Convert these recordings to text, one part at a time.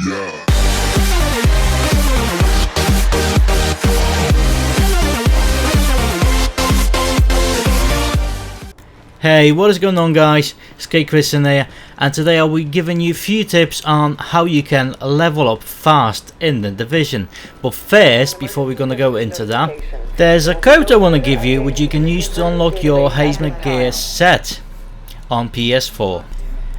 Hey, what is going on guys, it's KChristian here, and today I'll be giving you a few tips on how you can level up fast in the Division. But first, before we're gonna go into that, there's a code I want to give you which you can use to unlock your Hazmat Gear set on PS4.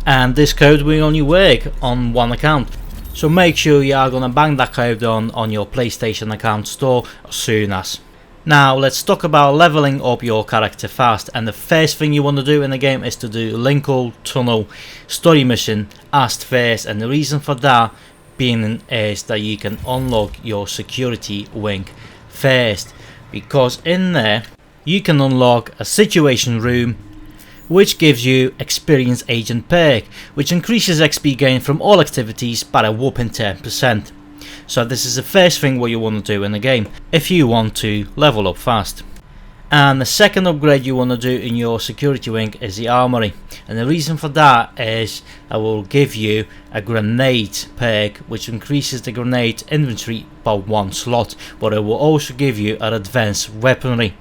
And this code will only work on one account. So make sure you are gonna bang that code on your PlayStation account store as soon as. Now let's talk about leveling up your character fast, and the first thing you want to do in the game is to do Lincoln Tunnel story mission as first, and the reason for that being is that you can unlock your security wing first, because in there you can unlock a situation room which gives you Experienced Agent perk, which increases XP gain from all activities by a whopping 10%. So this is the first thing what you want to do in the game if you want to level up fast. And the second upgrade you want to do in your security wing is the armory, and the reason for that is I will give you a grenade perk which increases the grenade inventory by 1 slot, but it will also give you an advanced weaponry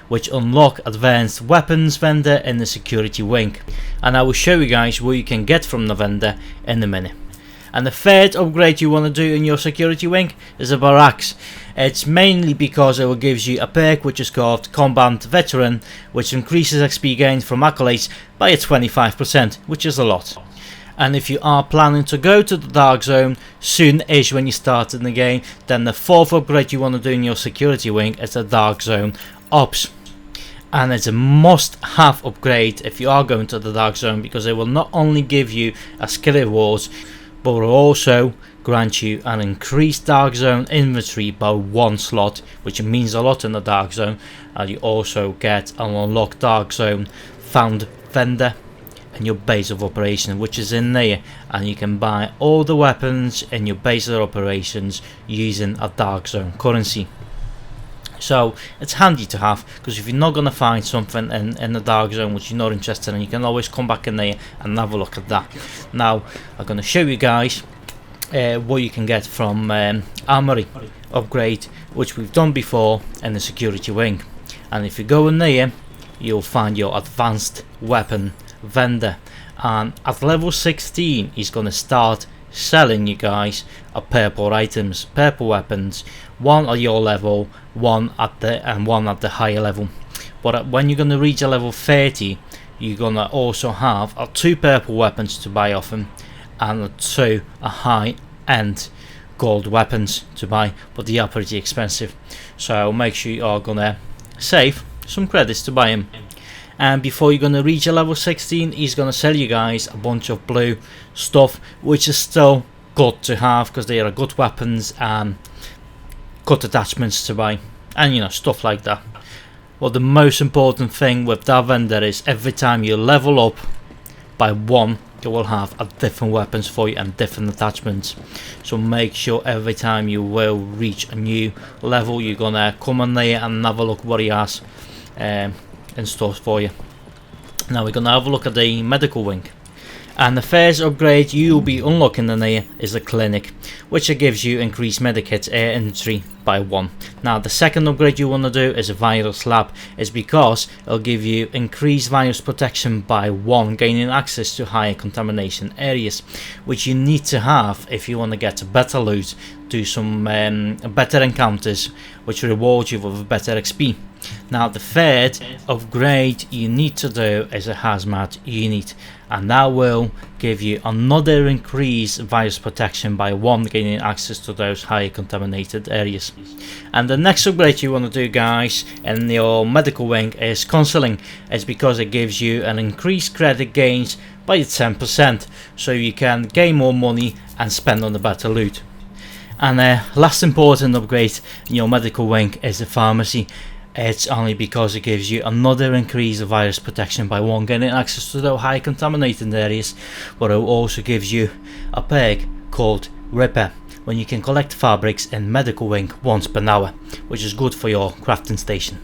which unlock advanced weapons vendor in the security wing, and I will show you guys what you can get from the vendor in a minute. And the third upgrade you want to do in your security wing is a barracks. It's mainly because it will gives you a perk which is called Combat Veteran, which increases XP gain from accolades by a 25%, which is a lot. And if you are planning to go to the Dark Zone soon-ish when you start in the game, then the fourth upgrade you want to do in your security wing is the Dark Zone Ops. And it's a must-have upgrade if you are going to the Dark Zone, because it will not only give you a skill rewards, but will also grant you an increased Dark Zone inventory by 1 slot, which means a lot in the Dark Zone. And you also get an unlocked Dark Zone found vendor in your base of operation, which is in there, and you can buy all the weapons in your base of operations using a Dark Zone currency. So it's handy to have, because if you're not going to find something in the Dark Zone which you're not interested in, you can always come back in there and have a look at that. Now I'm going to show you guys what you can get from armory upgrade, which we've done before in the security wing. And if you go in there, you'll find your advanced weapon vendor, and at level 16 he's going to start selling you guys purple items, purple weapons, one at your level, one at the higher level. But when you're going to reach a level 30, you're going to also have 2 purple weapons to buy off him, and 2 high end gold weapons to buy, but they are pretty expensive, so make sure you are going to save some credits to buy him. And before you're going to reach a level 16, he's going to sell you guys a bunch of blue stuff, which is still good to have because they are good weapons and good attachments to buy, and you know, stuff like that. Well, the most important thing with that vendor is every time you level up by 1, you will have a different weapons for you and different attachments. So make sure every time you will reach a new level, you're gonna come in there and have a look what he has in store for you. Now we're gonna have a look at the medical wing, and the first upgrade you'll be unlocking in there is the clinic, which gives you increased medikit inventory by 1. Now the second upgrade you want to do is a virus lab, is because it'll give you increased virus protection by 1, gaining access to higher contamination areas, which you need to have if you want to get better loot, do some better encounters which reward you with better XP. Now the third upgrade you need to do is a hazmat unit, and that will give you another increased virus protection by 1, gaining access to those high contaminated areas. And the next upgrade you want to do, guys, in your medical wing is counseling. It's because it gives you an increased credit gains by 10%, so you can gain more money and spend on the better loot. And the last important upgrade in your medical wing is the pharmacy. It's only because it gives you another increase of virus protection by 1, getting access to the high contaminated areas, but it also gives you a perk called Ripper, when you can collect fabrics in medical wing once per hour, which is good for your crafting station.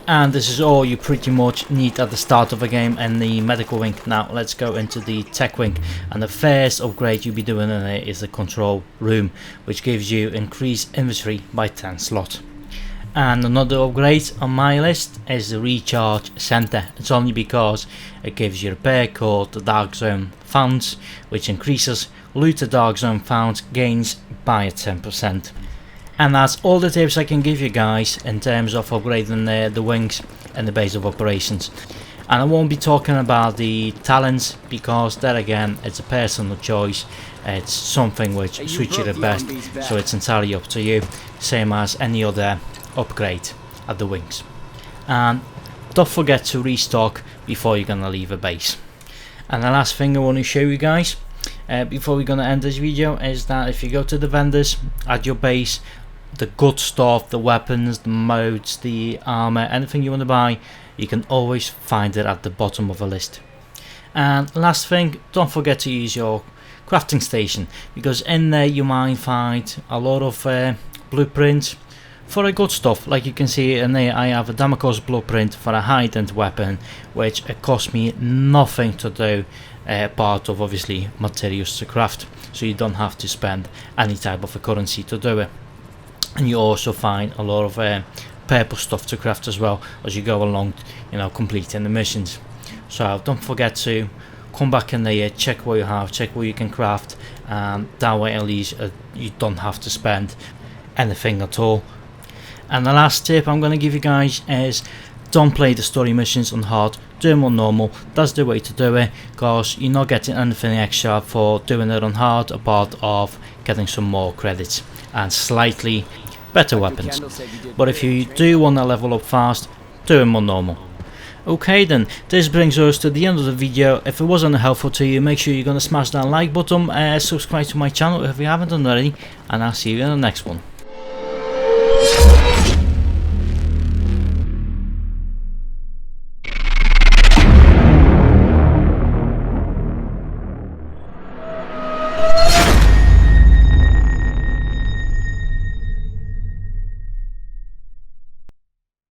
And this is all you pretty much need at the start of a game in the medical wing. Now let's go into the tech wing, and the first upgrade you'll be doing in it is the control room, which gives you increased inventory by 10 slot. And another upgrade on my list is the recharge center. It's only because it gives you repair called the Dark Zone Founds, which increases looted Dark Zone Founds gains by 10%. And that's all the tips I can give you guys in terms of upgrading the wings and the base of operations. And I won't be talking about the talents, because that again, it's a personal choice. It's something which suits you the best, so it's entirely up to you, same as any other upgrade at the wings. And don't forget to restock before you're gonna leave a base. And the last thing I want to show you guys before we're gonna end this video is that if you go to the vendors at your base, the good stuff, the weapons, the modes, the armor, anything you want to buy, you can always find it at the bottom of a list. And last thing, don't forget to use your crafting station, because in there you might find a lot of blueprints for a good stuff. Like you can see in there, I have a Damascus blueprint for a high-end weapon, which it cost me nothing to do, part of obviously materials to craft, so you don't have to spend any type of a currency to do it. And you also find a lot of purple stuff to craft as well as you go along, you know, completing the missions. So don't forget to come back in there, check what you have, check what you can craft, and that way at least you don't have to spend anything at all. And the last tip I'm going to give you guys is don't play the story missions on hard, do them on normal. That's the way to do it, because you're not getting anything extra for doing it on hard apart of getting some more credits and slightly better weapons. But if you do want to level up fast, do them on normal. Okay then, this brings us to the end of the video. If it wasn't helpful to you, make sure you're going to smash that like button, subscribe to my channel if you haven't done already, and I'll see you in the next one.